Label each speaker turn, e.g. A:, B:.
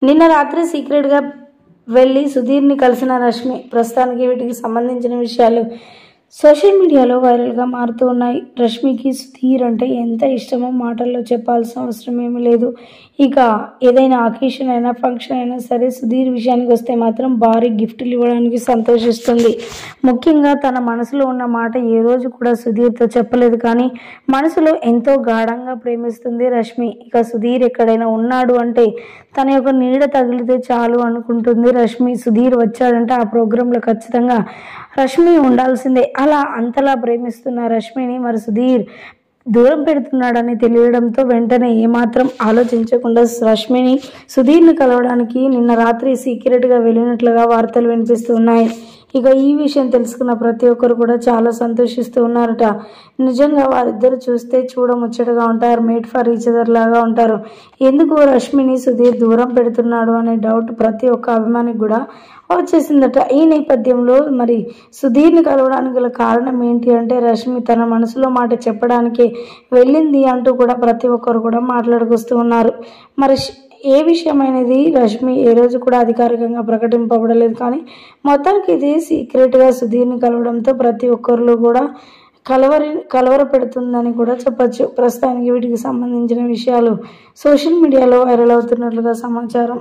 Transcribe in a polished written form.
A: నిన్న రాత్రి సీక్రెట్గా వెళ్ళి సుధీర్ని కలిసిన రష్మి. ప్రస్తుతానికి వీటికి సంబంధించిన విషయాలు సోషల్ మీడియాలో వైరల్గా మారుతూ ఉన్నాయి. రష్మికి సుధీర్ అంటే ఎంత ఇష్టమో మాటల్లో చెప్పాల్సిన అవసరం ఏమీ లేదు. ఇక ఏదైనా అకేషన్ అయినా ఫంక్షన్ అయినా సరే సుధీర్ విషయానికి వస్తే మాత్రం భారీ గిఫ్ట్లు ఇవ్వడానికి సంతోషిస్తుంది. ముఖ్యంగా తన మనసులో ఉన్న మాట ఏ రోజు కూడా సుధీర్తో చెప్పలేదు, కానీ మనసులో ఎంతో గాఢంగా ప్రేమిస్తుంది రష్మి. ఇక సుధీర్ ఎక్కడైనా ఉన్నాడు అంటే తన యొక్క నీడ తగిలితే చాలు అనుకుంటుంది రష్మి. సుధీర్ వచ్చాడంటే ఆ ప్రోగ్రాంలో ఖచ్చితంగా రష్మి ఉండాల్సిందే. అలా అంతలా ప్రేమిస్తున్న రష్మిని మరి సుధీర్ దూరం పెడుతున్నాడని తెలియడంతో వెంటనే ఏమాత్రం ఆలోచించకుండా రష్మిని సుధీర్ని కలవడానికి నిన్న రాత్రి సీక్రెట్గా వెళ్ళినట్లుగా వార్తలు వినిపిస్తున్నాయి. ఇక ఈ విషయం తెలుసుకున్న ప్రతి ఒక్కరు కూడా చాలా సంతోషిస్తూ ఉన్నారట. నిజంగా వారిద్దరు చూస్తే చూడముచ్చటగా ఉంటారు, మేడ్ ఫర్ ఈచ్ అదర్ లాగా ఉంటారు. ఎందుకు రష్మిని సుధీర్ దూరం పెడుతున్నాడు అనే డౌట్ ప్రతి ఒక్క అభిమానికి కూడా వచ్చేసిందట. ఈ నేపథ్యంలో మరి సుధీర్ని కలవడానికి గల కారణం ఏంటి అంటే రష్మి తన మనసులో మాట చెప్పడానికి వెళ్ళింది అంటూ కూడా ప్రతి ఒక్కరు కూడా మాట్లాడుకొస్తూ ఉన్నారు. మరి ఏ విషయమైనది రష్మి ఏ రోజు కూడా అధికారికంగా ప్రకటింపబడలేదు, కానీ మొత్తానికి ఇది సీక్రెట్గా సుధీర్ని కలవడంతో ప్రతి ఒక్కరిలో కూడా కలవర పెడుతుందని కూడా చెప్పచ్చు. ప్రస్తుతానికి వీటికి సంబంధించిన విషయాలు సోషల్ మీడియాలో వైరల్ అవుతున్నట్లుగా సమాచారం.